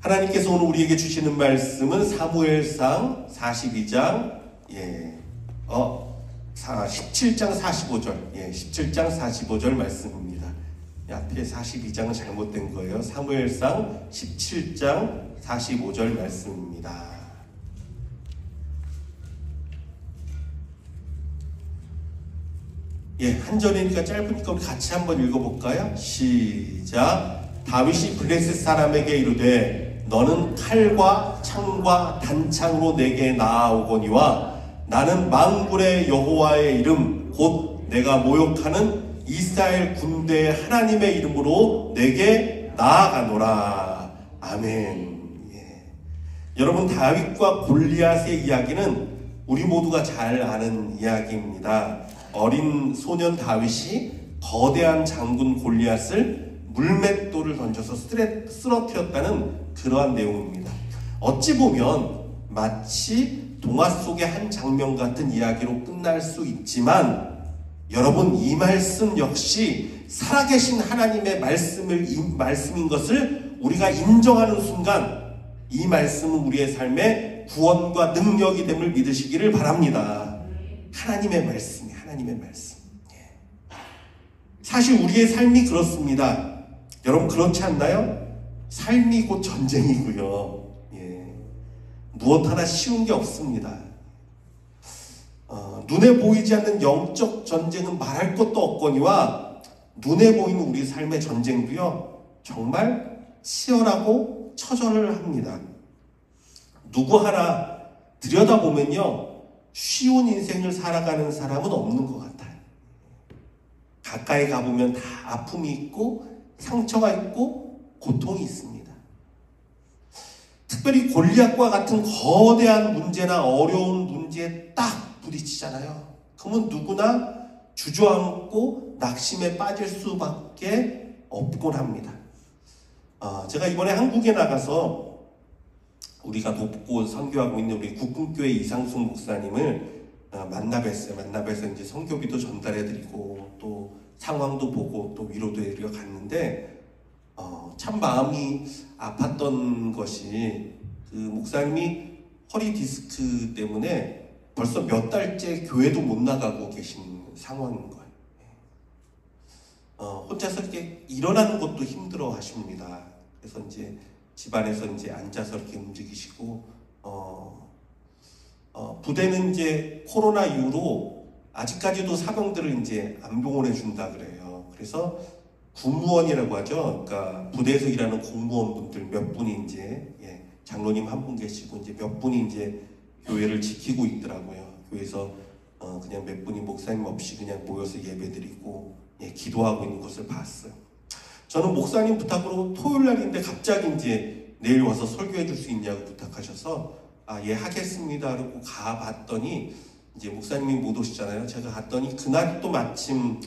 하나님께서 오늘 우리에게 주시는 말씀은 사무엘상 42장 17장 45절 17장 45절 말씀입니다. 앞에 42장은 잘못된 거예요. 사무엘상 17장 45절 말씀입니다. 한 절이니까 짧으니까 우리 같이 한번 읽어볼까요? 시작. 다윗이 블레셋 사람에게 이르되 너는 칼과 창과 단창으로 내게 나아오거니와 나는 만군의 여호와의 이름 곧 내가 모욕하는 이스라엘 군대의 하나님의 이름으로 내게 나아가노라. 아멘. 여러분, 다윗과 골리앗의 이야기는 우리 모두가 잘 아는 이야기입니다. 어린 소년 다윗이 거대한 장군 골리앗을 물맷돌을 던져서 쓰러뜨렸다는 그러한 내용입니다. 어찌 보면 마치 동화 속의 한 장면 같은 이야기로 끝날 수 있지만 여러분, 이 말씀 역시 살아계신 하나님의 말씀인 것을 우리가 인정하는 순간 이 말씀은 우리의 삶의 구원과 능력이 됨을 믿으시기를 바랍니다. 하나님의 말씀이 하나님의 말씀. 사실 우리의 삶이 그렇습니다. 여러분, 그렇지 않나요? 삶이 곧 전쟁이고요. 무엇 하나 쉬운 게 없습니다. 눈에 보이지 않는 영적 전쟁은 말할 것도 없거니와 눈에 보이는 우리 삶의 전쟁도요, 정말 치열하고 처절을 합니다. 누구 하나 들여다보면요, 쉬운 인생을 살아가는 사람은 없는 것 같아요. 가까이 가보면 다 아픔이 있고 상처가 있고 고통이 있습니다. 특별히 골리앗과 같은 거대한 문제나 어려운 문제에 딱 부딪히잖아요. 그러면 누구나 주저앉고 낙심에 빠질 수밖에 없곤 합니다. 제가 이번에 한국에 나가서 우리가 돕고 선교하고 있는 우리 국군교회 이상숙 목사님을 만나뵀어요. 만나뵈서 이제 선교비도 전달해드리고 또 상황도 보고 또 위로도 해드려 갔는데 참 마음이 아팠던 것이 그 목사님이 허리 디스크 때문에 벌써 몇 달째 교회도 못 나가고 계신 상황인 거예요. 혼자서 이렇게 일어나는 것도 힘들어 하십니다. 그래서 이제 집안에서 이제 앉아서 이렇게 움직이시고, 부대는 이제 코로나 이후로 아직까지도 사병들을 이제 안 병원해 준다 그래요. 그래서 군무원이라고 하죠. 그러니까 부대에서 일하는 공무원분들 몇 분이 이제, 장로님 한 분 계시고, 이제 몇 분이 이제 교회를 지키고 있더라고요. 교회에서, 그냥 몇 분이 목사님 없이 그냥 모여서 예배드리고, 기도하고 있는 것을 봤어요. 저는 목사님 부탁으로 토요일 날인데 갑자기 이제 내일 와서 설교해 줄 수 있냐고 부탁하셔서 하겠습니다. 그러고 가봤더니 이제 목사님이 못 오시잖아요. 제가 갔더니 그날이 또 마침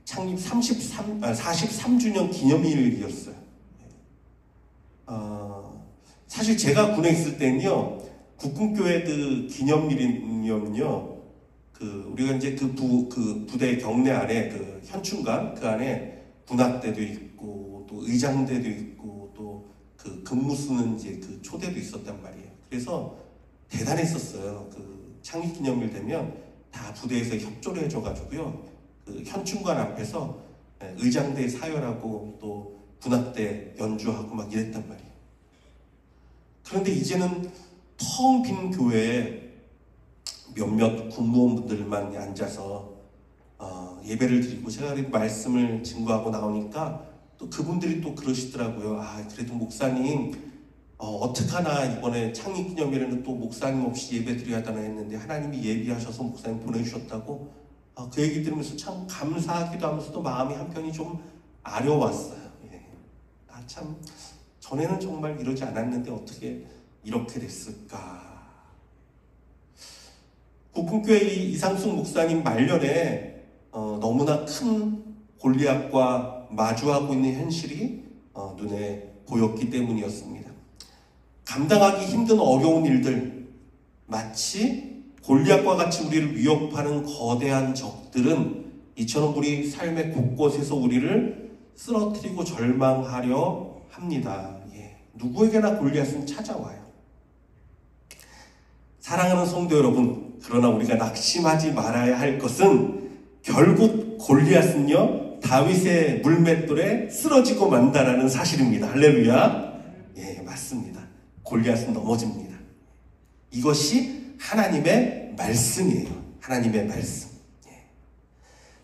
창립 43주년 기념일이었어요. 사실 제가 군에 있을 때는요, 국군교회 그 기념일이면요, 우리가 이제 그 부대 경내 안에 그 현충관 그 안에 군악대도 있고 또 의장대도 있고 또 그 근무 쓰는 이제 그 초대도 있었단 말이에요. 그래서 대단했었어요. 그 창립 기념일 되면 다 부대에서 협조를 해줘가지고요, 그 현충관 앞에서 의장대 사열하고 또 군악대 연주하고 막 이랬단 말이에요. 그런데 이제는 텅 빈 교회에 몇몇 군무원분들만 앉아서 예배를 드리고, 제가 말씀을 증거하고 나오니까 또 그분들이 또 그러시더라고요. 그래도 목사님 어떡하나 이번에 창립기념일에는 또 목사님 없이 예배 드려야 하나 했는데 하나님이 예비하셔서 목사님 보내주셨다고, 그 얘기 들으면서 참 감사하기도 하면서도 마음이 한편이 좀 아려왔어요. 참 전에는 정말 이러지 않았는데 어떻게 이렇게 됐을까. 국군교회 이상숙 목사님 말년에 너무나 큰 골리앗과 마주하고 있는 현실이 눈에 보였기 때문이었습니다. 감당하기 힘든 어려운 일들, 마치 골리앗과 같이 우리를 위협하는 거대한 적들은 이처럼 우리 삶의 곳곳에서 우리를 쓰러뜨리고 절망하려 합니다. 누구에게나 골리앗은 찾아와요. 사랑하는 성도 여러분, 그러나 우리가 낙심하지 말아야 할 것은 결국 골리앗은요, 다윗의 물맷돌에 쓰러지고 만다라는 사실입니다. 할렐루야. 예, 맞습니다. 골리앗은 넘어집니다. 이것이 하나님의 말씀이에요. 하나님의 말씀. 예.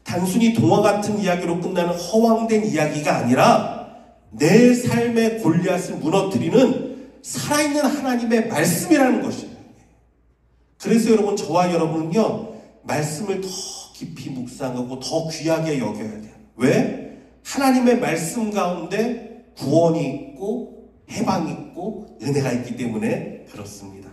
단순히 동화 같은 이야기로 끝나는 허황된 이야기가 아니라 내 삶의 골리앗을 무너뜨리는 살아있는 하나님의 말씀이라는 것이에요. 그래서 여러분, 저와 여러분은요, 말씀을 더 깊이 묵상하고 더 귀하게 여겨야 돼요. 왜? 하나님의 말씀 가운데 구원이 있고 해방이 있고 은혜가 있기 때문에 그렇습니다.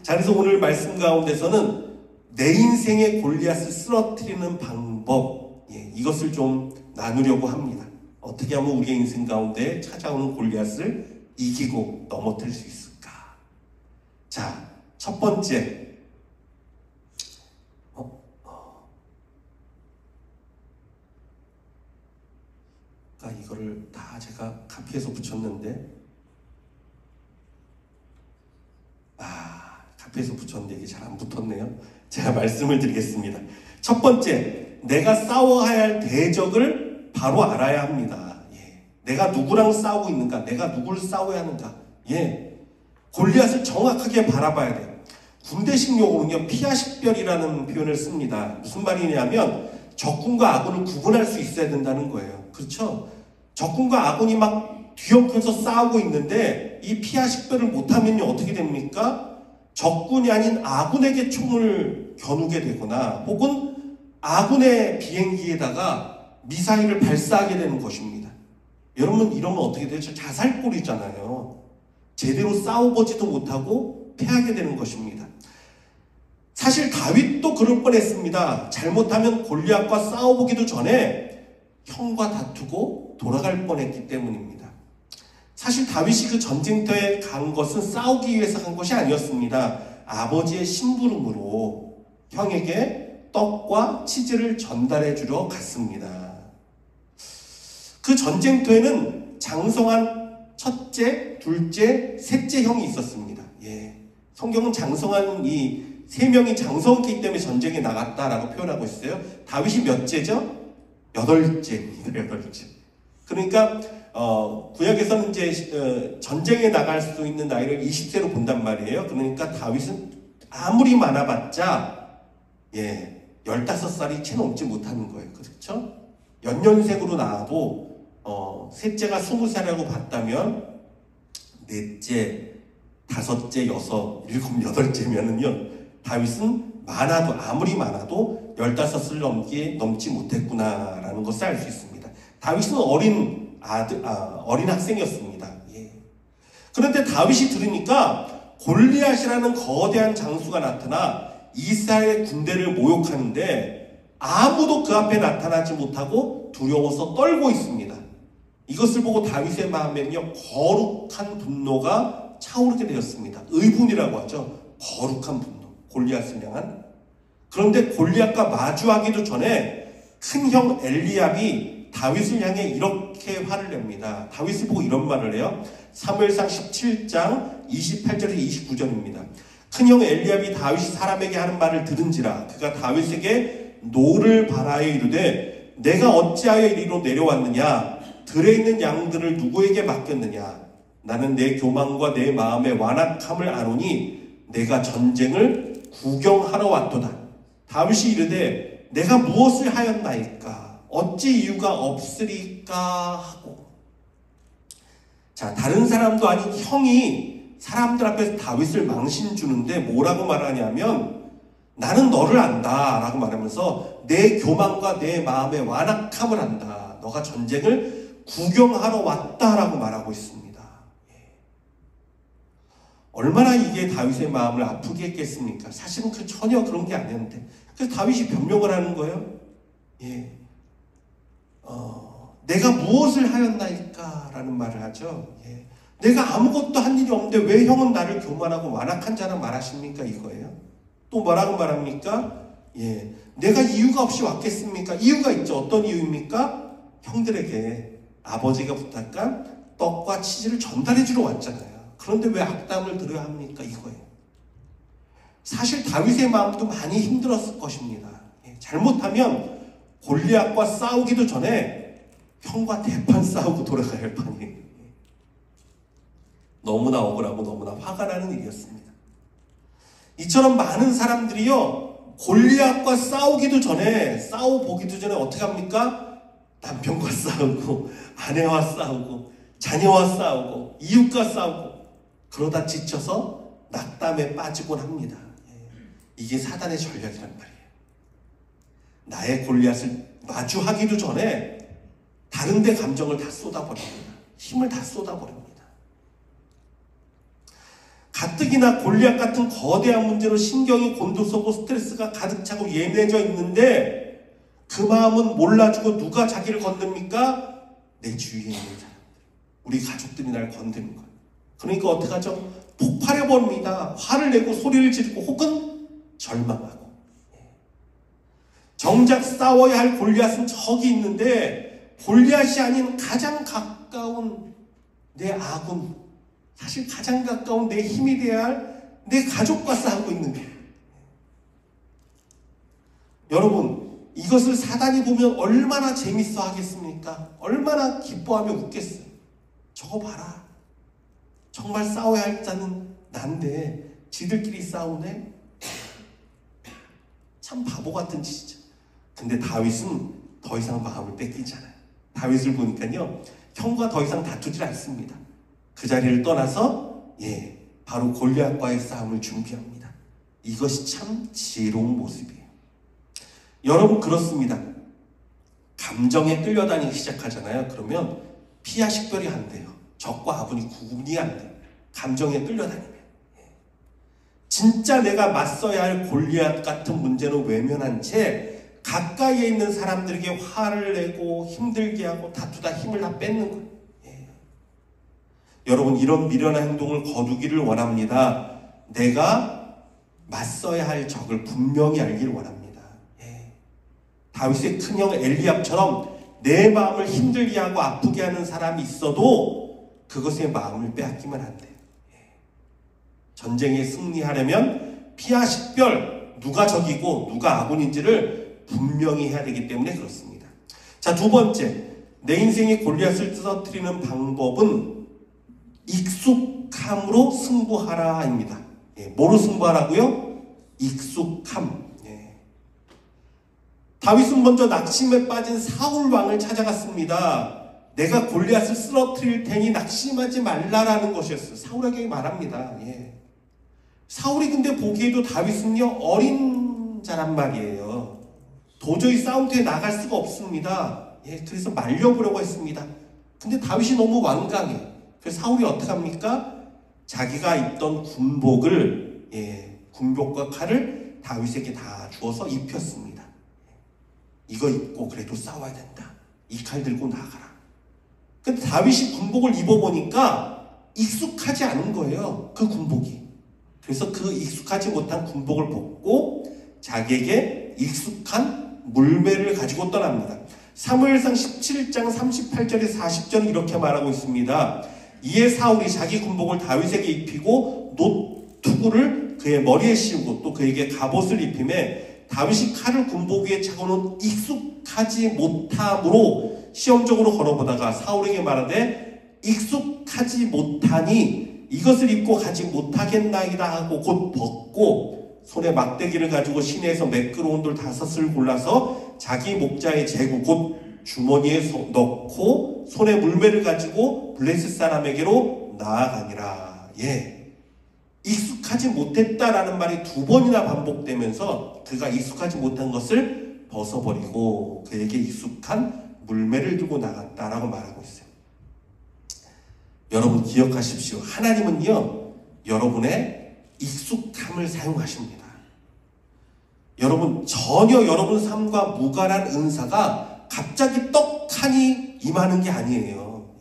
자, 그래서 오늘 말씀 가운데서는 내 인생의 골리앗을 쓰러뜨리는 방법, 이것을 좀 나누려고 합니다. 어떻게 하면 우리의 인생 가운데 찾아오는 골리앗을 이기고 넘어뜨릴 수 있을까? 자, 첫 번째, 이거를 다 제가 카피해서 붙였는데, 카피해서 붙였는데 이게 잘 안 붙었네요. 제가 말씀을 드리겠습니다. 첫 번째, 내가 싸워야 할 대적을 바로 알아야 합니다. 내가 누구랑 싸우고 있는가? 내가 누구를 싸워야 하는가? 골리앗을 정확하게 바라봐야 돼요. 군대식 용어는요, 피아식별이라는 표현을 씁니다. 무슨 말이냐면 적군과 아군을 구분할 수 있어야 된다는 거예요. 그렇죠? 적군과 아군이 막 뒤엉켜서 싸우고 있는데 이 피아식별을 못하면요, 어떻게 됩니까? 적군이 아닌 아군에게 총을 겨누게 되거나 혹은 아군의 비행기에다가 미사일을 발사하게 되는 것입니다. 여러분, 이러면 어떻게 되죠? 자살골이잖아요. 제대로 싸워보지도 못하고 패하게 되는 것입니다. 사실 다윗도 그럴 뻔했습니다. 잘못하면 골리앗과 싸워보기도 전에 형과 다투고 돌아갈 뻔했기 때문입니다. 사실 다윗이 그 전쟁터에 간 것은 싸우기 위해서 간 것이 아니었습니다. 아버지의 심부름으로 형에게 떡과 치즈를 전달해 주러 갔습니다. 그 전쟁터에는 장성한 첫째, 둘째, 셋째 형이 있었습니다. 성경은 장성한 이 세 명이 장성했기 때문에 전쟁에 나갔다라고 표현하고 있어요. 다윗이 몇째죠? 8째입니다. 8째. 그러니까 구약에서는 이제 전쟁에 나갈 수 있는 나이를 20세로 본단 말이에요. 그러니까 다윗은 아무리 많아봤자 15살이 채 넘지 못하는 거예요. 그렇죠? 연년생으로 나와도 셋째가 20살이라고 봤다면 넷째, 다섯째, 여섯, 일곱, 여덟째면은요, 다윗은 많아도, 아무리 많아도 15을 넘지 못했구나라는 것을 알 수 있습니다. 다윗은 어린 학생이었습니다. 그런데 다윗이 들으니까 골리앗이라는 거대한 장수가 나타나 이스라엘 군대를 모욕하는데 아무도 그 앞에 나타나지 못하고 두려워서 떨고 있습니다. 이것을 보고 다윗의 마음에는요, 거룩한 분노가 차오르게 되었습니다. 의분이라고 하죠. 거룩한 분노. 골리앗을 향한. 그런데 골리앗과 마주하기도 전에 큰형 엘리압이 다윗을 향해 이렇게 화를 냅니다. 다윗을 보고 이런 말을 해요. 사무엘상 17장 28절에서 29절입니다. 큰형 엘리압이 다윗이 사람에게 하는 말을 들은지라 그가 다윗에게 노를 바라여 이르되 내가 어찌하여 이리로 내려왔느냐? 들에 있는 양들을 누구에게 맡겼느냐? 나는 내 교만과 내 마음의 완악함을 아노니 내가 전쟁을 구경하러 왔도다. 다윗이 이르되 내가 무엇을 하였나이까? 어찌 이유가 없으리까? 하고. 자, 다른 사람도 아닌 형이 사람들 앞에서 다윗을 망신 주는데 뭐라고 말하냐면 나는 너를 안다 라고 말하면서 내 교만과 내 마음의 완악함을 안다. 너가 전쟁을 구경하러 왔다라고 말하고 있습니다. 얼마나 이게 다윗의 마음을 아프게 했겠습니까? 사실은 전혀 그런 게 아니었는데. 그래서 다윗이 변명을 하는 거예요. 내가 무엇을 하였나이까? 라는 말을 하죠. 내가 아무것도 한 일이 없는데 왜 형은 나를 교만하고 완악한 자라 말하십니까? 이거예요. 또 뭐라고 말합니까? 내가 이유가 없이 왔겠습니까? 이유가 있죠. 어떤 이유입니까? 형들에게 아버지가 부탁한 떡과 치즈를 전달해 주러 왔잖아요. 그런데 왜 악담을 들어야 합니까? 이거예요. 사실 다윗의 마음도 많이 힘들었을 것입니다. 잘못하면 골리앗과 싸우기도 전에 형과 대판 싸우고 돌아가야 할 판이에요. 너무나 억울하고 너무나 화가 나는 일이었습니다. 이처럼 많은 사람들이요, 골리앗과 싸우기도 전에, 싸워보기도 전에 어떻게 합니까? 남편과 싸우고, 아내와 싸우고, 자녀와 싸우고, 이웃과 싸우고, 그러다 지쳐서 낙담에 빠지곤 합니다. 이게 사단의 전략이란 말이에요. 나의 골리앗을 마주하기도 전에 다른 데 감정을 다 쏟아버립니다. 힘을 다 쏟아버립니다. 가뜩이나 골리앗 같은 거대한 문제로 신경이 곤두서고 스트레스가 가득 차고 예민해져 있는데 그 마음은 몰라주고 누가 자기를 건듭니까? 내 주위에 있는 사람들. 우리 가족들이 날 건드는 거예요. 그러니까 어떻게 하죠? 폭발해버립니다. 화를 내고 소리를 지르고 혹은 절망하고. 정작 싸워야 할 골리앗은 저기 있는데 골리앗이 아닌 가장 가까운 내 아군, 사실 가장 가까운 내 힘이 되어야 할 내 가족과 싸우고 있는 거예요. 여러분, 이것을 사단이 보면 얼마나 재밌어 하겠습니까? 얼마나 기뻐하며 웃겠어요. 저거 봐라. 정말 싸워야 할 자는 난데 지들끼리 싸우네? 참 바보 같은 짓이죠. 근데 다윗은 더 이상 마음을 뺏기지 않아요. 다윗을 보니까요, 형과 더 이상 다투질 않습니다. 그 자리를 떠나서 바로 골리앗과의 싸움을 준비합니다. 이것이 참 지혜로운 모습이에요. 여러분, 그렇습니다. 감정에 끌려다니기 시작하잖아요. 그러면 피하 식별이 안 돼요. 적과 아군이 구분이 안 돼요. 감정에 끌려다니면. 진짜 내가 맞서야 할 골리앗 같은 문제는 외면한 채 가까이에 있는 사람들에게 화를 내고 힘들게 하고 다투다 힘을 다 뺏는 거예요. 여러분, 이런 미련한 행동을 거두기를 원합니다. 내가 맞서야 할 적을 분명히 알기를 원합니다. 다윗의 큰형 엘리압처럼 내 마음을 힘들게 하고 아프게 하는 사람이 있어도 그것의 마음을 빼앗기면 안 돼요. 전쟁에 승리하려면 피하 식별, 누가 적이고 누가 아군인지를 분명히 해야 되기 때문에 그렇습니다. 자, 두 번째, 내 인생의 골리앗을 쓰러뜨리는 방법은 익숙함으로 승부하라입니다. 뭐로 승부하라고요? 익숙함. 다윗은 먼저 낙심에 빠진 사울 왕을 찾아갔습니다. 내가 골리앗을 쓰러뜨릴 테니 낙심하지 말라라는 것이었어요. 사울에게 말합니다. 사울이 근데 보기에도 다윗은요, 어린 자란 말이에요. 도저히 싸움터에 나갈 수가 없습니다. 그래서 말려보려고 했습니다. 근데 다윗이 너무 완강해요. 그래서 사울이 어떻게 합니까? 자기가 입던 군복을, 군복과 칼을 다윗에게 다 주어서 입혔습니다. 이거 입고 그래도 싸워야 된다. 이 칼 들고 나가라. 근데 다윗이 군복을 입어보니까 익숙하지 않은 거예요. 그 군복이. 그래서 그 익숙하지 못한 군복을 벗고 자기에게 익숙한 물매를 가지고 떠납니다. 사무엘상 17장 38절에 40절은 이렇게 말하고 있습니다. 이에 사울이 자기 군복을 다윗에게 입히고 노투구를 그의 머리에 씌우고 또 그에게 갑옷을 입히매 다윗이 칼을 군복 위에 차고는 익숙하지 못함으로 시험적으로 걸어보다가 사울에게 말하되 익숙하지 못하니 이것을 입고 가지 못하겠나이다 하고 곧 벗고 손에 막대기를 가지고 시내에서 매끄러운 돌 5을 골라서 자기 목자의 제구 곧 주머니에 넣고 손에 물매를 가지고 블레셋 사람에게로 나아가니라. 익숙하지 못했다라는 말이 2번이나 반복되면서 그가 익숙하지 못한 것을 벗어버리고 그에게 익숙한 물매를 들고 나갔다라고 말하고 있어요. 여러분 기억하십시오. 하나님은요, 여러분의 익숙함을 사용하십니다. 여러분, 전혀 여러분 삶과 무관한 은사가 갑자기 떡하니 임하는 게 아니에요.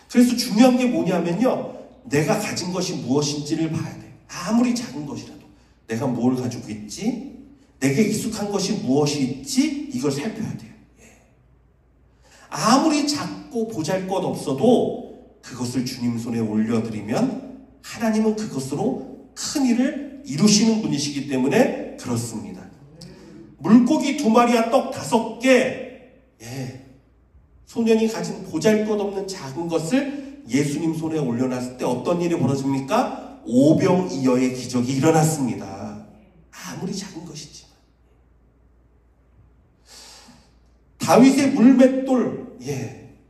그래서 중요한 게 뭐냐면요, 내가 가진 것이 무엇인지를 봐야 돼요. 아무리 작은 것이라도 내가 뭘 가지고 있지, 내게 익숙한 것이 무엇이 있지, 이걸 살펴야 돼요. 아무리 작고 작고 보잘것없어도 그것을 주님 손에 올려드리면 하나님은 그것으로 큰 일을 이루시는 분이시기 때문에 그렇습니다. 물고기 2마리와 떡 5개, 소년이 가진 보잘것없는 작은 것을 예수님 손에 올려놨을 때 어떤 일이 벌어집니까? 오병이어의 기적이 일어났습니다. 아무리 작은 것이지만. 다윗의 물맷돌,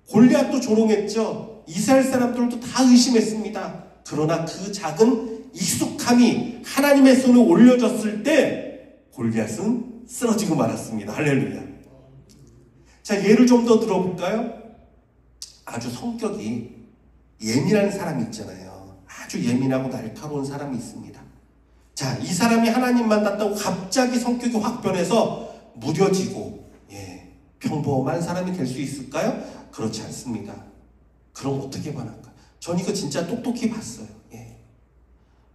골리앗도 조롱했죠. 이스라엘 사람들도 다 의심했습니다. 그러나 그 작은 익숙함이 하나님의 손에 올려졌을 때 골리앗은 쓰러지고 말았습니다. 할렐루야. 자, 예를 좀 더 들어볼까요? 아주 성격이 예민한 사람이 있잖아요. 아주 예민하고 날카로운 사람이 있습니다. 자, 이 사람이 하나님 만났다고 갑자기 성격이 확 변해서 무뎌지고 평범한 사람이 될 수 있을까요? 그렇지 않습니다. 그럼 어떻게 반할까? 전 이거 진짜 똑똑히 봤어요.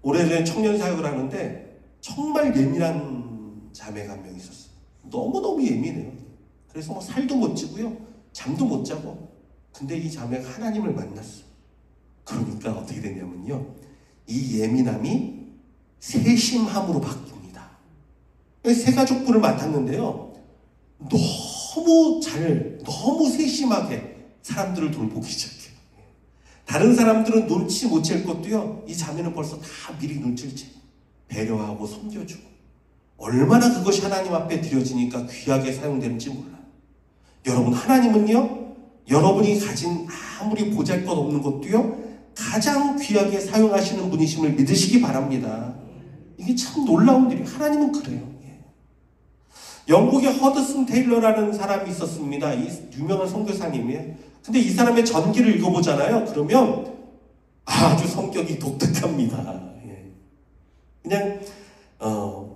오래전에 청년 사역을 하는데 정말 예민한 자매가 한 명 있었어요. 너무너무 예민해요. 그래서 뭐 살도 못 찌고요, 잠도 못 자고. 근데 이 자매가 하나님을 만났어요. 그러니까 어떻게 됐냐면요, 이 예민함이 세심함으로 바뀝니다. 세 가족분을 맡았는데요, 너무 세심하게 사람들을 돌보기 시작해요. 다른 사람들은 눈치 못 챌 것도요, 이 자매는 벌써 다 미리 눈치를 채. 배려하고 섬겨주고. 얼마나 그것이 하나님 앞에 드려지니까 귀하게 사용되는지 몰라요. 여러분, 하나님은요, 여러분이 가진 아무리 보잘것없는 것도요, 가장 귀하게 사용하시는 분이심을 믿으시기 바랍니다. 이게 참 놀라운 일이에요. 하나님은 그래요. 영국의 허드슨 테일러라는 사람이 있었습니다. 이 유명한 선교사님이에요. 근데 이 사람의 전기를 읽어보잖아요. 그러면 아주 성격이 독특합니다. 그냥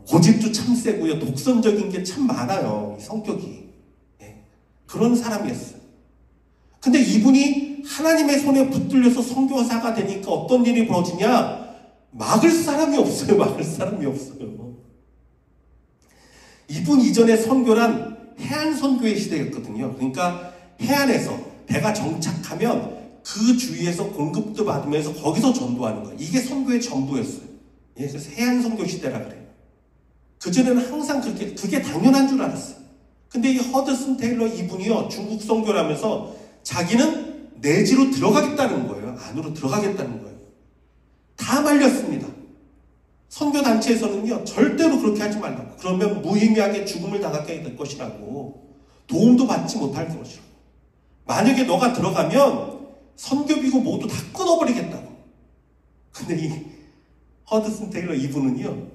고집도 참 세고요, 독선적인 게 참 많아요. 이 성격이. 그런 사람이었어요. 근데 이분이 하나님의 손에 붙들려서 선교사가 되니까 어떤 일이 벌어지냐? 막을 사람이 없어요. 막을 사람이 없어요. 이분 이전에 선교란 해안 선교의 시대였거든요. 그러니까 해안에서 배가 정착하면 그 주위에서 공급도 받으면서 거기서 전도하는 거예요. 이게 선교의 전부였어요. 그래서 해안 선교 시대라 그래요. 그전에는 항상 그게 당연한 줄 알았어요. 근데 이 허드슨 테일러 이분이요, 중국 선교를 하면서 자기는 내지로 들어가겠다는 거예요. 안으로 들어가겠다는 거예요. 다 말렸습니다. 선교단체에서는요, 절대로 그렇게 하지 말라고. 그러면 무의미하게 죽음을 당하게 될 것이라고. 도움도 받지 못할 것이라고. 만약에 너가 들어가면 선교비고 모두 다 끊어버리겠다고. 근데 이 허드슨 테일러 이분은요,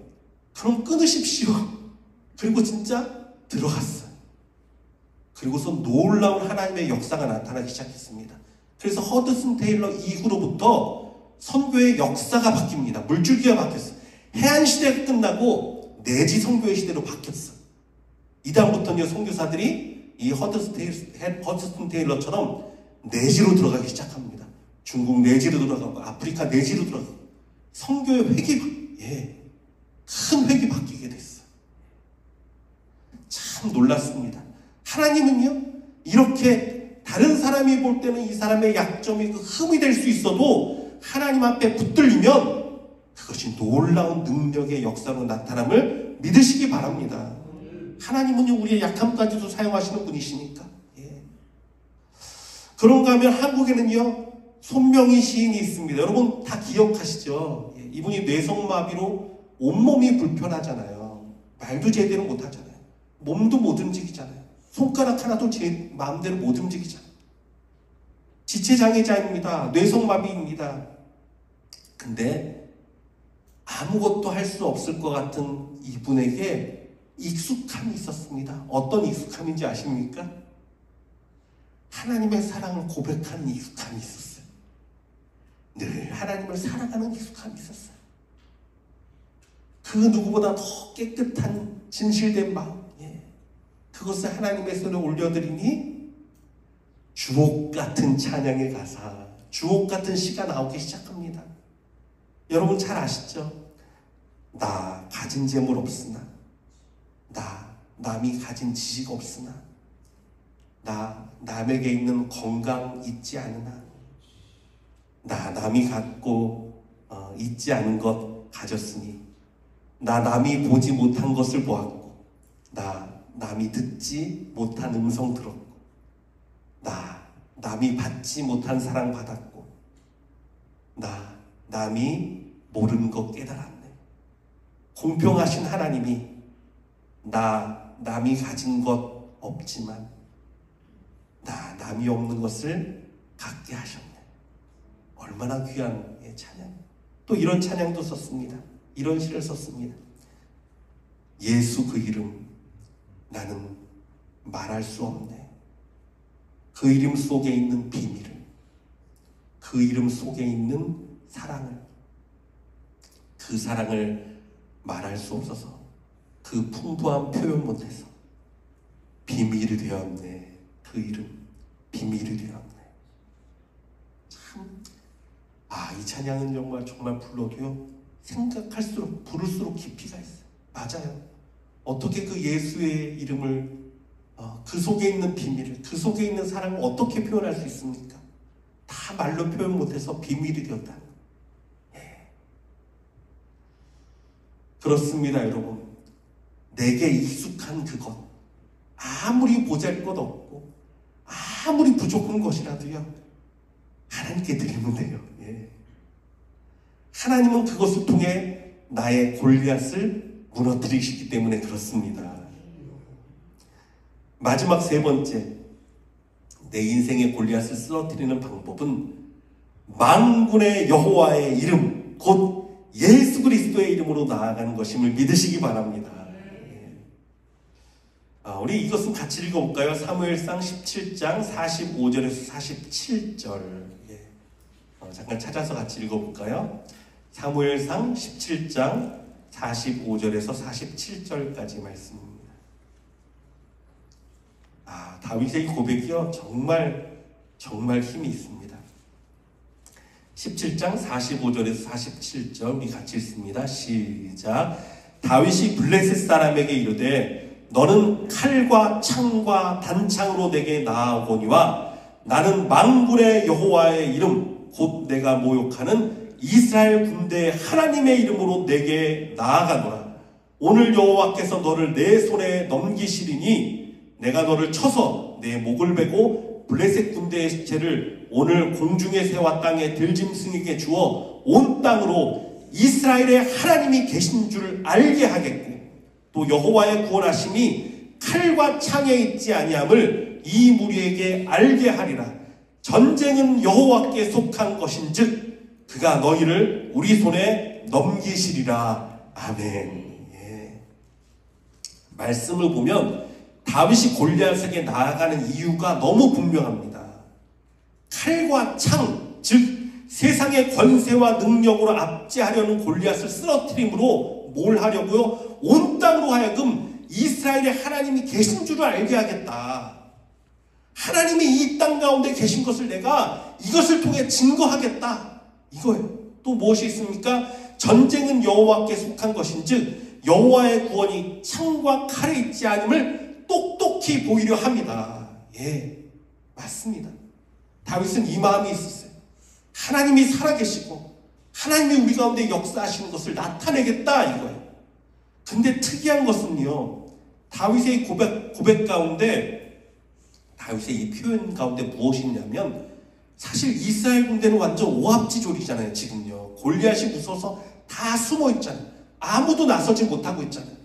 그럼 끊으십시오. 그리고 진짜 들어갔어요. 그리고서 놀라운 하나님의 역사가 나타나기 시작했습니다. 그래서 허드슨 테일러 이후로부터 선교의 역사가 바뀝니다. 물줄기가 바뀌었어요. 해안시대가 끝나고 내지 선교의 시대로 바뀌었어요. 이다음부터는 선교사들이 이 허드슨 테일러처럼 내지로 들어가기 시작합니다. 중국 내지로 들어가고 아프리카 내지로 들어가고 선교의 획이 큰 획이 바뀌게 됐어요. 참 놀랐습니다. 하나님은요, 이렇게 다른 사람이 볼 때는 이 사람의 약점이 그 흠이 될 수 있어도 하나님 앞에 붙들리면 그것이 놀라운 능력의 역사로 나타남을 믿으시기 바랍니다. 하나님은요, 우리의 약함까지도 사용하시는 분이시니까. 그런가 하면 한국에는요, 손명희 시인이 있습니다. 여러분 다 기억하시죠? 이분이 뇌성마비로 온몸이 불편하잖아요. 말도 제대로 못하잖아요. 몸도 못 움직이잖아요. 손가락 하나도 제 마음대로 못 움직이잖아요. 지체장애자입니다. 뇌성마비입니다. 근데 아무것도 할 수 없을 것 같은 이분에게 익숙함이 있었습니다. 어떤 익숙함인지 아십니까? 하나님의 사랑을 고백하는 익숙함이 있었어요. 늘 하나님을 사랑하는 익숙함이 있었어요. 그 누구보다 더 깨끗한 진실된 마음, 그것을 하나님의 손에 올려드리니 주옥 같은 찬양의 가사, 주옥 같은 시가 나오기 시작합니다. 여러분 잘 아시죠? 나 가진 재물 없으나, 나 남이 가진 지식 없으나, 나 남에게 있는 건강 잊지 않으나, 나 남이 갖고 잊지 않은 것 가졌으니, 나 남이 보지 못한 것을 보았고, 나 남이 듣지 못한 음성 들었고, 나 남이 받지 못한 사랑 받았고, 나 남이 모르는 것 깨달았네. 공평하신 하나님이 나 남이 가진 것 없지만 나 남이 없는 것을 갖게 하셨네. 얼마나 귀한 찬양. 또 이런 찬양도 썼습니다. 이런 시를 썼습니다. 예수 그 이름 나는 말할 수 없네. 그 이름 속에 있는 비밀을, 그 이름 속에 있는 사랑을, 그 사랑을 말할 수 없어서 그 풍부한 표현 못해서 비밀이 되었네. 그 이름 비밀이 되었네. 참, 이 찬양은 정말 불러도요, 생각할수록 부를수록 깊이가 있어요. 맞아요. 어떻게 그 예수의 이름을, 그 속에 있는 비밀을, 그 속에 있는 사랑을 어떻게 표현할 수 있습니까? 다 말로 표현 못해서 비밀이 되었다는 거예요. 그렇습니다, 여러분. 내게 익숙한 그것, 아무리 보잘것없고 아무리 부족한 것이라도요, 하나님께 드리면 돼요. 하나님은 그것을 통해 나의 골리앗을 무너뜨리시기 때문에 그렇습니다. 마지막 세 번째, 내 인생의 골리앗을 쓰러뜨리는 방법은 만군의 여호와의 이름, 곧 예수 그리스도의 이름으로 나아가는 것임을 믿으시기 바랍니다. 우리 이것은 같이 읽어볼까요? 사무엘상 17장 45절에서 47절. 잠깐 찾아서 같이 읽어볼까요? 사무엘상 17장 45절에서 47절까지 말씀입니다. 다윗의 고백이요, 정말 힘이 있습니다. 17장 45절에서 47절 우리 같이 읽습니다. 시작. 다윗이 블레셋 사람에게 이르되 너는 칼과 창과 단창으로 내게 나아오거니와 나는 만군의 여호와의 이름 곧 내가 모욕하는 이스라엘 군대의 하나님의 이름으로 내게 나아가노라. 오늘 여호와께서 너를 내 손에 넘기시리니 내가 너를 쳐서 내 목을 베고 블레셋 군대의 시체를 오늘 공중의 새와 땅의 들짐승에게 주어 온 땅으로 이스라엘의 하나님이 계신 줄 알게 하겠고 또 여호와의 구원하심이 칼과 창에 있지 아니함을 이 무리에게 알게 하리라. 전쟁은 여호와께 속한 것인즉 그가 너희를 우리 손에 넘기시리라. 아멘. 말씀을 보면 다윗이 골리앗에게 나아가는 이유가 너무 분명합니다. 칼과 창, 즉 세상의 권세와 능력으로 압제하려는 골리앗을 쓰러뜨림으로 뭘 하려고요? 온 땅으로 하여금 이스라엘의 하나님이 계신 줄을 알게 하겠다. 하나님이 이 땅 가운데 계신 것을 내가 이것을 통해 증거하겠다. 이거예요. 또 무엇이 있습니까? 전쟁은 여호와께 속한 것인즉 여호와의 구원이 창과 칼에 있지 않음을 똑똑히 보이려 합니다. 맞습니다. 다윗은 이 마음이 있었어요. 하나님이 살아계시고 하나님이 우리 가운데 역사하시는 것을 나타내겠다 이거예요. 근데 특이한 것은요, 다윗의 고백 가운데, 다윗의 이 표현 가운데 무엇이 있냐면, 사실 이스라엘 군대는 완전 오합지졸이잖아요. 지금요, 골리앗이 무서워서 다 숨어 있잖아요. 아무도 나서지 못하고 있잖아요.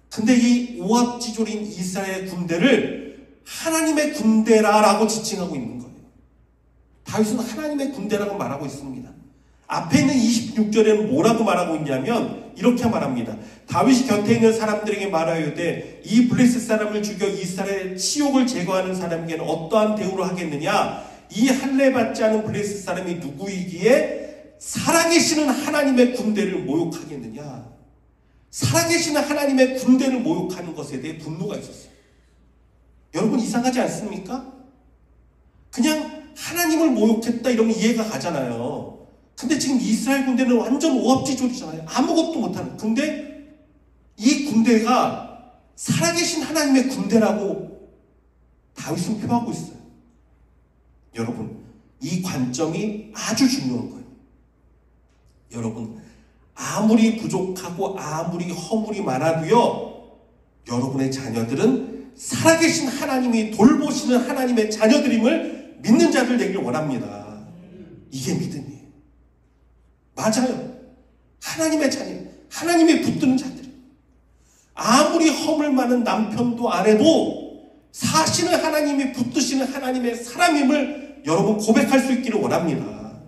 근데 이 오합지졸인 이스라엘 군대를 하나님의 군대라라고 지칭하고 있는 거예요. 다윗은 하나님의 군대라고 말하고 있습니다. 앞에 있는 26절에는 뭐라고 말하고 있냐면 이렇게 말합니다. 다윗이 곁에 있는 사람들에게 말하여되 이 블레셋 사람을 죽여 이스라엘의 치욕을 제거하는 사람에게는 어떠한 대우를 하겠느냐. 이 할례 받지 않은 블레셋 사람이 누구이기에 살아계시는 하나님의 군대를 모욕하겠느냐. 살아계시는 하나님의 군대를 모욕하는 것에 대해 분노가 있었어요. 여러분 이상하지 않습니까? 그냥 하나님을 모욕했다 이러면 이해가 가잖아요. 근데 지금 이스라엘 군대는 완전 오합지졸이잖아요. 아무것도 못하는. 근데 이 군대가 살아계신 하나님의 군대라고 다윗은 표하고 있어요. 여러분, 이 관점이 아주 중요한 거예요. 여러분, 아무리 부족하고 아무리 허물이 많아도요, 여러분의 자녀들은 살아계신 하나님이 돌보시는 하나님의 자녀들임을 믿는 자들 되길 원합니다. 이게 믿음이에요. 맞아요. 하나님의 자녀, 하나님이 붙드는 자들. 아무리 허물 많은 남편도 아내도 사시는 하나님이 붙드시는 하나님의 사람임을 여러분 고백할 수 있기를 원합니다.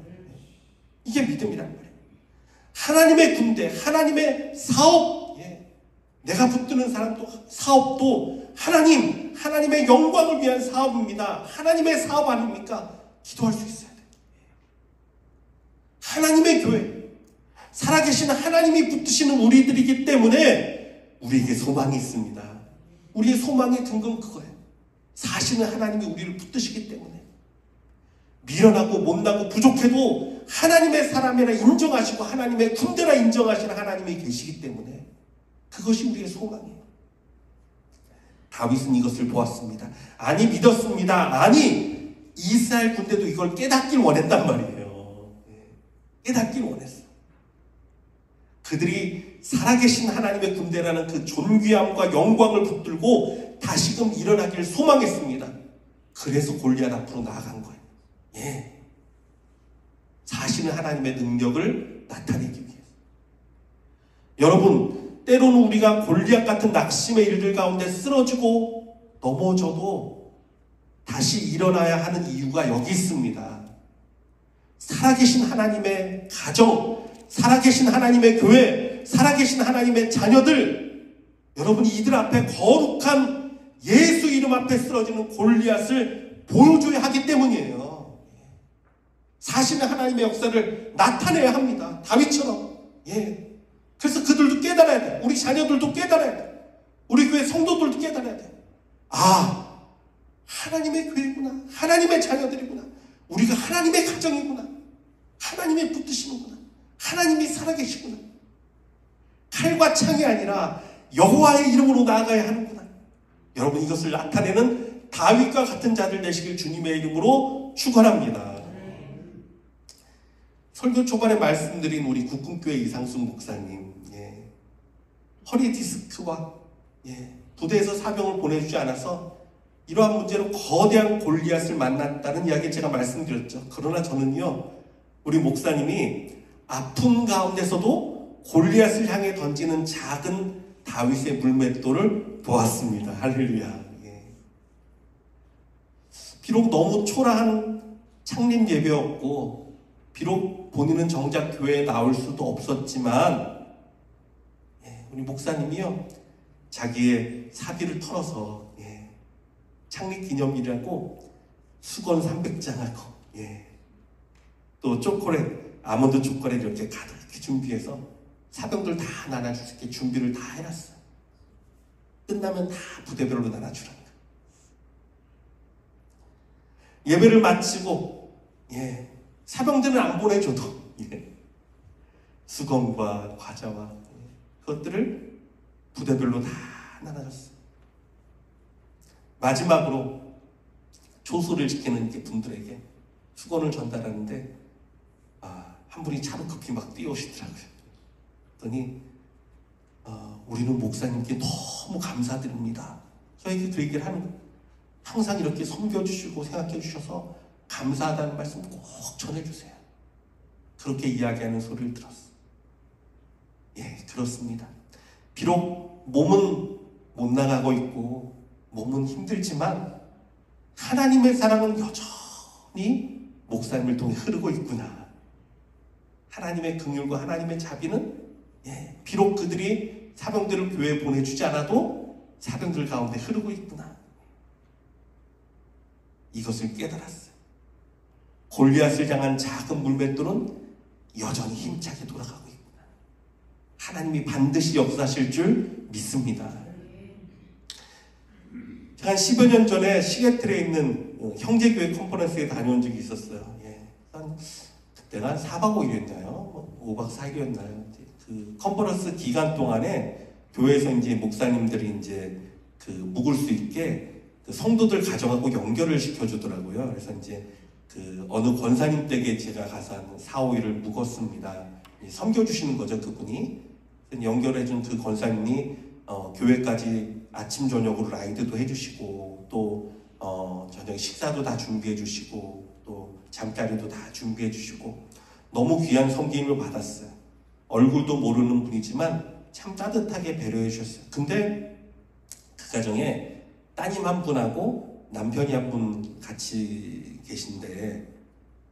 이게 믿음이란 말이에요. 하나님의 군대, 하나님의 사업, 내가 붙드는 사람도 사업도 하나님의 영광을 위한 사업입니다. 하나님의 사업 아닙니까? 기도할 수 있어야 돼요. 하나님의 교회, 살아계신 하나님이 붙드시는 우리들이기 때문에 우리에게 소망이 있습니다. 우리의 소망의 근거는 그거예요. 사시는 하나님이 우리를 붙드시기 때문에 미련하고 못나고 부족해도 하나님의 사람이라 인정하시고 하나님의 군대라 인정하시는 하나님이 계시기 때문에 그것이 우리의 소망이에요. 다윗은 이것을 보았습니다. 아니 믿었습니다. 아니 이스라엘 군대도 이걸 깨닫길 원했단 말이에요. 깨닫길 원했어. 그들이 살아계신 하나님의 군대라는 그 존귀함과 영광을 붙들고 다시금 일어나길 소망했습니다. 그래서 골리앗 앞으로 나아간 거예요. 사시는 하나님의 능력을 나타내기 위해서. 여러분, 때로는 우리가 골리앗 같은 낙심의 일들 가운데 쓰러지고 넘어져도 다시 일어나야 하는 이유가 여기 있습니다. 살아계신 하나님의 가정, 살아계신 하나님의 교회, 살아계신 하나님의 자녀들, 여러분이 이들 앞에 거룩한 예수 이름 앞에 쓰러지는 골리앗을 보여줘야 하기 때문이에요. 사시는 하나님의 역사를 나타내야 합니다. 다윗처럼. 그래서 그들도 깨달아야 돼. 우리 자녀들도 깨달아야 돼. 우리 교회 성도들도 깨달아야 돼. 아, 하나님의 교회구나. 하나님의 자녀들이구나. 우리가 하나님의 가정이구나. 하나님이 붙드시는구나. 하나님이 살아계시구나. 칼과 창이 아니라 여호와의 이름으로 나아가야 하는구나. 여러분, 이것을 나타내는 다윗과 같은 자들 되시길 주님의 이름으로 축원합니다. 설교 초반에 말씀드린 우리 국군교회 이상순 목사님, 허리 디스크와 부대에서 사병을 보내주지 않아서 이러한 문제로 거대한 골리앗을 만났다는 이야기를 제가 말씀드렸죠. 그러나 저는요, 우리 목사님이 아픔 가운데서도 골리앗을 향해 던지는 작은 다윗의 물맷돌을 보았습니다. 할렐루야. 비록 너무 초라한 창립 예배였고 비록 본인은 정작 교회에 나올 수도 없었지만 우리 목사님이요, 자기의 사비를 털어서 창립 기념일이라고 수건 300장하고 또 초콜릿, 아몬드 초콜릿 이렇게 가득 준비해서 사병들 다 나눠줄 수 있게 준비를 다 해놨어요. 끝나면 다 부대별로 나눠주라는 거예요. 예배를 마치고 사병들은 안 보내줘도 수건과 과자와 그것들을 부대별로 다 나눠줬어요. 마지막으로 조소를 지키는 분들에게 수건을 전달하는데 한 분이 차로 급히 막 뛰어오시더라고요. 그랬더니 우리는 목사님께 너무 감사드립니다. 저에게 그 얘기를 하는 거예요. 항상 이렇게 섬겨주시고 생각해 주셔서 감사하다는 말씀 꼭 전해주세요. 그렇게 이야기하는 소리를 들었어요. 그렇습니다. 비록 몸은 못 나가고 있고 몸은 힘들지만 하나님의 사랑은 여전히 목사님을 통해 흐르고 있구나. 하나님의 긍휼과 하나님의 자비는 비록 그들이 사병들을 교회에 보내주지 않아도 사병들 가운데 흐르고 있구나. 이것을 깨달았어요. 골리앗을 향한 작은 물맷돌은 여전히 힘차게 돌아가고 있구나. 하나님이 반드시 역사하실 줄 믿습니다. 제가 한 10여 년 전에 시애틀에 있는 형제교회 컨퍼런스에 다녀온 적이 있었어요. 그때가 한 4박 5일이었나요? 5박 4일이었나요? 그 컨퍼런스 기간 동안에 교회에서 이제 목사님들이 이제 묵을 수 있게 그 성도들 가정하고 연결을 시켜주더라고요. 그래서 이제 그 어느 권사님 댁에 제가 가서 한 4, 5일을 묵었습니다. 섬겨주시는 거죠, 그분이. 연결해준 그 권사님이 교회까지 아침 저녁으로 라이드도 해주시고 또 저녁 식사도 다 준비해주시고 또 잠자리도 다 준비해주시고 너무 귀한 섬김을 받았어요. 얼굴도 모르는 분이지만 참 따뜻하게 배려해 주셨어요. 근데 그 가정에 따님 한 분하고 남편이 한 분 같이 계신데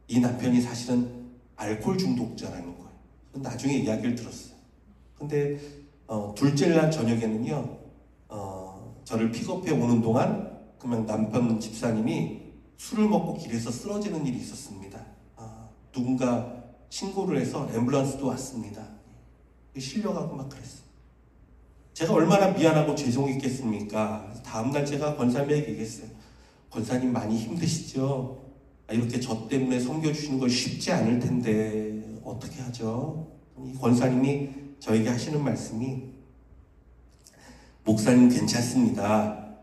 이 남편이 사실은 알코올 중독자라는 거예요. 나중에 이야기를 들었어요. 근데 둘째 날 저녁에는요, 저를 픽업해 오는 동안 그냥 남편 집사님이 술을 먹고 길에서 쓰러지는 일이 있었습니다. 누군가 신고를 해서 앰뷸런스도 왔습니다. 실려가고 막 그랬어요. 제가 얼마나 미안하고 죄송했겠습니까? 다음날 제가 권사님에게 얘기했어요. 권사님 많이 힘드시죠? 이렇게 저 때문에 섬겨주시는 거 쉽지 않을 텐데 어떻게 하죠? 이 권사님이 저에게 하시는 말씀이 목사님 괜찮습니다.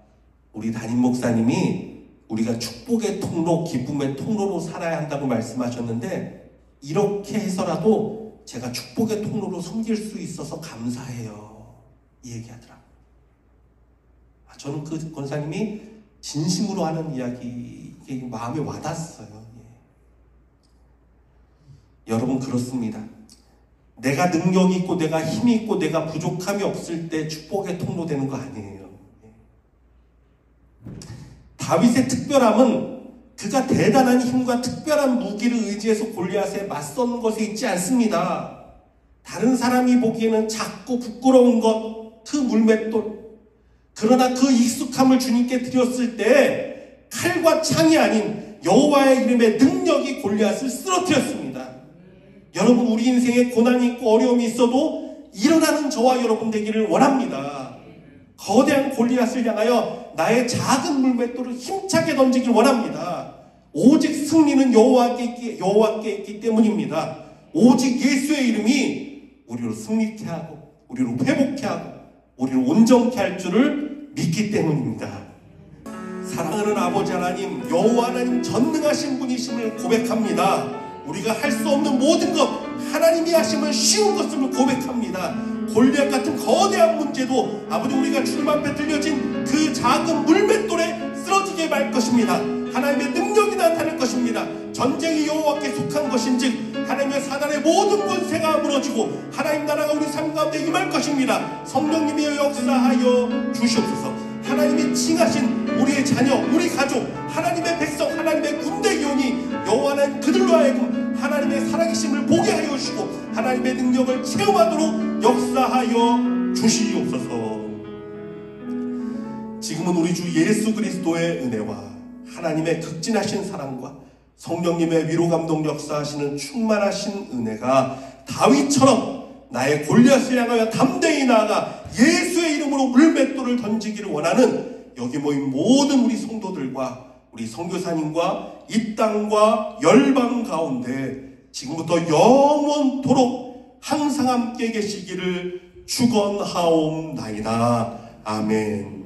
우리 담임 목사님이 우리가 축복의 통로, 기쁨의 통로로 살아야 한다고 말씀하셨는데 이렇게 해서라도 제가 축복의 통로로 섬길 수 있어서 감사해요. 이 얘기하더라고요. 저는 그 권사님이 진심으로 하는 이야기 이게 마음에 와닿았어요. 여러분 그렇습니다. 내가 능력이 있고 내가 힘이 있고 내가 부족함이 없을 때 축복의 통로 되는 거 아니에요. 다윗의 특별함은 그가 대단한 힘과 특별한 무기를 의지해서 골리앗에 맞선 것에 있지 않습니다. 다른 사람이 보기에는 작고 부끄러운 것, 그 물맷돌. 그러나 그 익숙함을 주님께 드렸을 때 칼과 창이 아닌 여호와의 이름의 능력이 골리앗을 쓰러뜨렸습니다. 여러분 우리 인생에 고난이 있고 어려움이 있어도 일어나는 저와 여러분 되기를 원합니다. 거대한 골리앗을 향하여 나의 작은 물맷돌을 힘차게 던지길 원합니다. 오직 승리는 여호와께 있기 때문입니다. 오직 예수의 이름이 우리로 승리케 하고 우리로 회복케 하고 우리를 온전케 할 줄을 믿기 때문입니다. 사랑하는 아버지 하나님, 여호와 하나님 전능하신 분이심을 고백합니다. 우리가 할 수 없는 모든 것 하나님이 하시면 쉬운 것을 고백합니다. 골리앗 같은 거대한 문제도 아버지 우리가 주님 앞에 들려진 그 작은 물맷돌에 쓰러지게 말 것입니다. 하나님의 능력이 나타날 것입니다. 전쟁이 여호와께 속한 것인즉 하나님의 사단의 모든 권세가 무너지고 하나님 나라가 우리 삶 가운데 임할 것입니다. 성령님이여 역사하여 주시옵소서. 하나님이 칭하신 우리의 자녀, 우리 가족, 하나님의 백성, 하나님의 군대 요원이 여호와는 그들로 하여금 하나님의 살아계심을 보게 하여 주시고 하나님의 능력을 체험하도록 역사하여 주시옵소서. 지금은 우리 주 예수 그리스도의 은혜와 하나님의 극진하신 사랑과 성령님의 위로 감동 역사하시는 충만하신 은혜가 다윗처럼 나의 골리앗을 향하여 담대히 나아가 예수의 이름으로 물맷돌을 던지기를 원하는 여기 모인 모든 우리 성도들과 우리 선교사님과 이 땅과 열방 가운데 지금부터 영원토록 항상 함께 계시기를 축원하옵나이다. 아멘.